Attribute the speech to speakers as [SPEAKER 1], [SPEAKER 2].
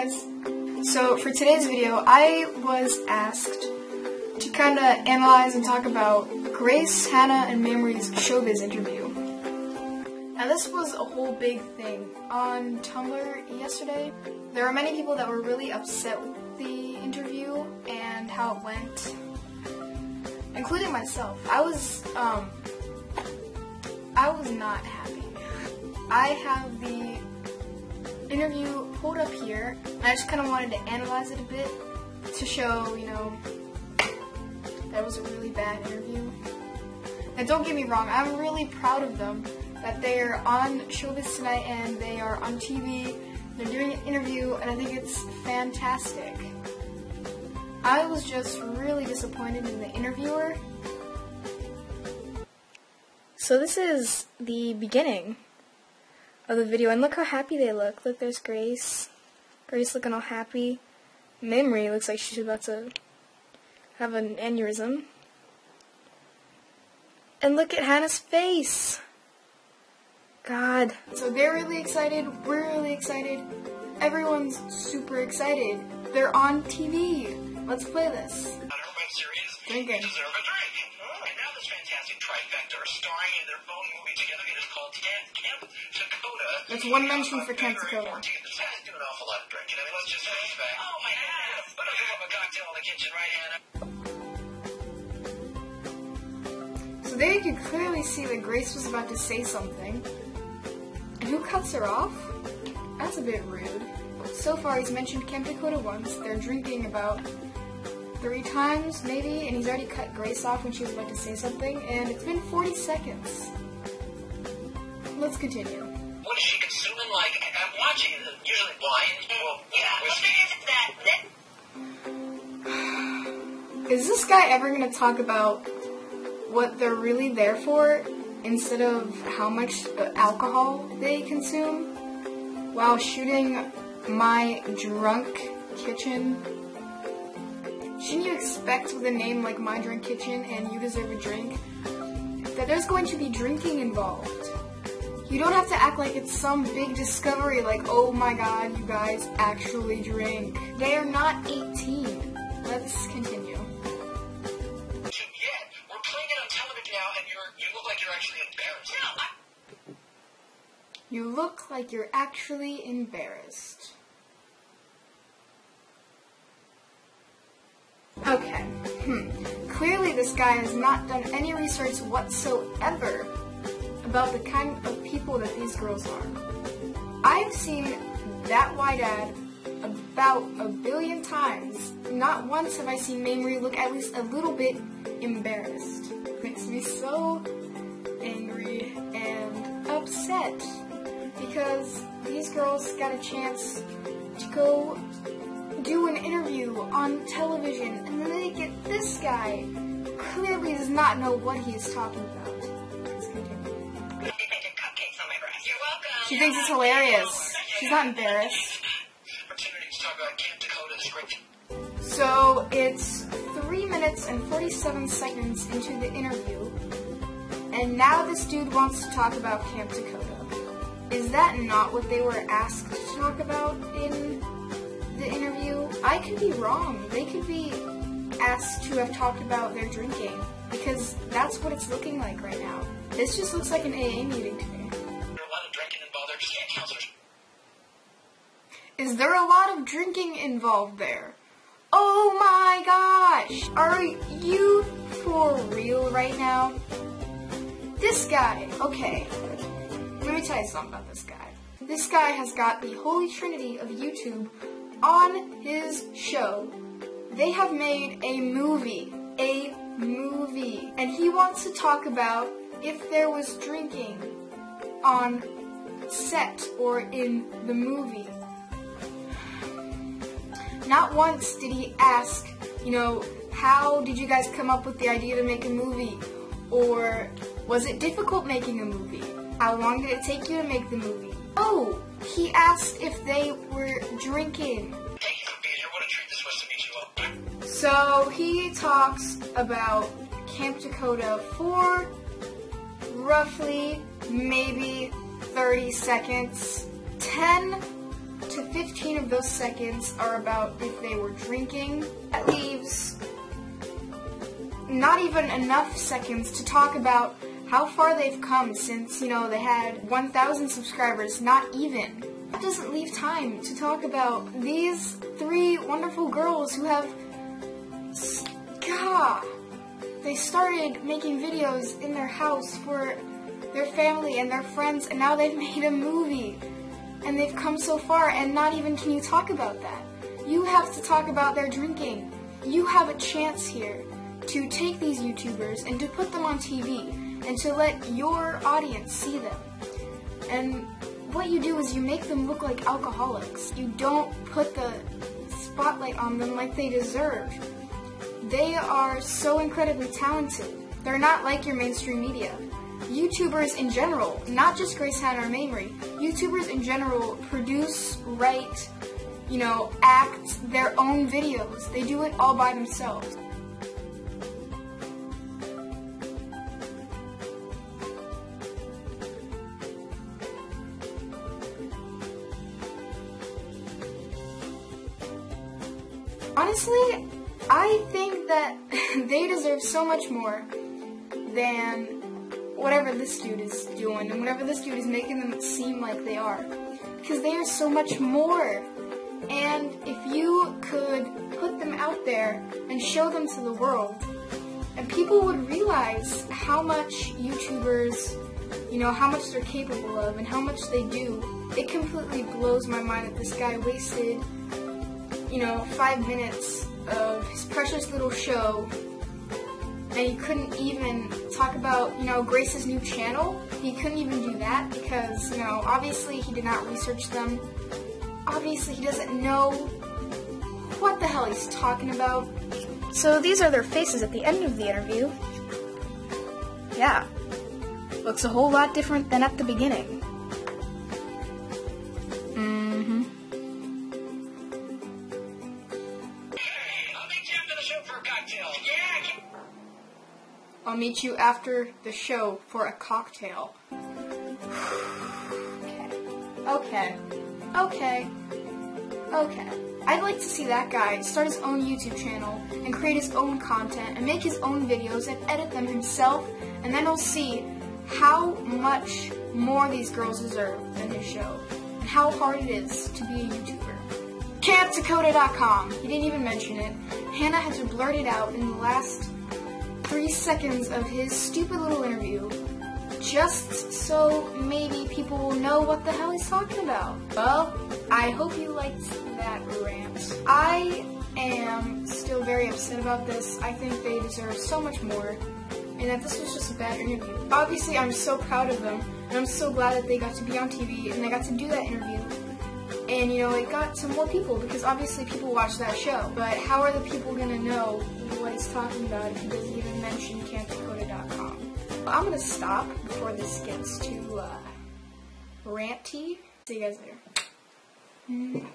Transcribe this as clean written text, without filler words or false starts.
[SPEAKER 1] guys. So for today's video, I was asked to kind of analyze and talk about Grace, Hannah, and Mamrie's Showbiz interview. Now this was a whole big thing on Tumblr yesterday. There were many people that were really upset with the interview and how it went, including myself. I was not happy. I have the interview pulled up here, and I just kind of wanted to analyze it a bit to show, that it was a really bad interview. And don't get me wrong, I'm really proud of them that they're on Showbiz tonight and they are on TV. They're doing an interview, and I think it's fantastic. I was just really disappointed in the interviewer. So this is the beginning of the video, and look how happy they look. Look, there's Grace. Grace looking all happy. Mamrie looks like she's about to have an aneurysm. And look at Hannah's face. God. So they're really excited. We're really excited. Everyone's super excited. They're on TV. Let's play this. Drinking.
[SPEAKER 2] And now this fantastic trifecta are starring in their own movie together. It is called Camp Dakota.
[SPEAKER 1] That's one mention for Camp Dakota.
[SPEAKER 2] Do an awful lot of drinking. I mean, let's just face it. Oh my God! But I'll have a cocktail in the kitchen, right, Hannah?
[SPEAKER 1] So there you can clearly see that Grace was about to say something. And who cuts her off? That's a bit rude. So far he's mentioned Camp Dakota once. They're drinking about 3 times, maybe, and he's already cut Grace off when she was about to say something, and it's been 40 seconds. Let's continue.
[SPEAKER 2] What is she consuming? Like, I'm watching, usually blind. Well, yeah,
[SPEAKER 1] Is this guy ever going to talk about what they're really there for, instead of how much alcohol they consume, while shooting my drunk kitchen? Shouldn't you expect with a name like My Drunk Kitchen and You Deserve a Drink that there's going to be drinking involved? You don't have to act like it's some big discovery like, oh my God, you guys actually drink. They are not 18. Let's continue.
[SPEAKER 2] Yeah, we're playing it on television now, and you look like you're actually embarrassed. No,
[SPEAKER 1] You look like you're actually embarrassed. Okay, Clearly this guy has not done any research whatsoever about the kind of people that these girls are. I've seen That White Ad about 1 billion times. Not once have I seen Mamrie look at least a little bit embarrassed. It makes me so angry and upset because these girls got a chance to go do an interview on television, and then they get this guy who clearly does not know what he is talking about. Let's continue.
[SPEAKER 2] cupcakes on my breast. You're welcome.
[SPEAKER 1] She thinks it's hilarious. She's not embarrassed.
[SPEAKER 2] For Trinity to talk about Camp Dakota is great.
[SPEAKER 1] So it's 3 minutes and 47 seconds into the interview, and now this dude wants to talk about Camp Dakota. Is that not what they were asked to talk about in the interview? I could be wrong. They could be asked to have talked about their drinking, because that's what it's looking like right now. This just looks like an AA meeting to me.
[SPEAKER 2] There's a lot of drinking involved there. Just can't counselors.
[SPEAKER 1] Is there a lot of drinking involved there? Oh my gosh! Are you for real right now? This guy, okay. Let me tell you something about this guy. This guy has got the Holy Trinity of YouTube on his show. They have made a movie, and he wants to talk about if there was drinking on set or in the movie. Not once did he ask, how did you guys come up with the idea to make a movie? Or was it difficult making a movie? How long did it take you to make the movie? Oh, he asked if they were drinking.
[SPEAKER 2] Thank you for being here. What a treat this was to meet you all.
[SPEAKER 1] So he talks about Camp Dakota for roughly maybe 30 seconds. 10 to 15 of those seconds are about if they were drinking. That leaves not even enough seconds to talk about how far they've come since, they had 1,000 subscribers, not even. That doesn't leave time to talk about these 3 wonderful girls who have, they started making videos in their house for their family and their friends, and now they've made a movie, and they've come so far, and not even can you talk about that. You have to talk about their drinking. You have a chance here to take these YouTubers and to put them on TV and to let your audience see them. And what you do is you make them look like alcoholics. You don't put the spotlight on them like they deserve. They are so incredibly talented. They're not like your mainstream media. YouTubers in general, not just Grace Hannah or Mainry, YouTubers in general produce, write, act their own videos. They do it all by themselves. Honestly, I think that they deserve so much more than whatever this dude is doing and whatever this dude is making them seem like they are. Because they are so much more. And if you could put them out there and show them to the world, and people would realize how much YouTubers, how much they're capable of and how much they do, it completely blows my mind that this guy wasted 5 minutes of his precious little show, and he couldn't even talk about, Grace's new channel. He couldn't even do that because, obviously he did not research them. Obviously he doesn't know what the hell he's talking about. So these are their faces at the end of the interview. Yeah, looks a whole lot different than at the beginning. I'll meet you after the show for a cocktail. Okay. I'd like to see that guy start his own YouTube channel and create his own content and make his own videos and edit them himself, and then we'll see how much more these girls deserve than his show and how hard it is to be a YouTuber. CampDakota.com. He didn't even mention it. Hannah had to blurt it out in the last 3 seconds of his stupid little interview, just so maybe people will know what the hell he's talking about. Well, I hope you liked that rant. I am still very upset about this. I think they deserve so much more, and that this was just a bad interview. Obviously, I'm so proud of them, and I'm so glad that they got to be on TV, and they got to do that interview. And, it got to more people, because obviously people watch that show. But how are the people going to know what he's talking about if he doesn't even mention CampDakota.com? Well, I'm going to stop before this gets too ranty. See you guys later.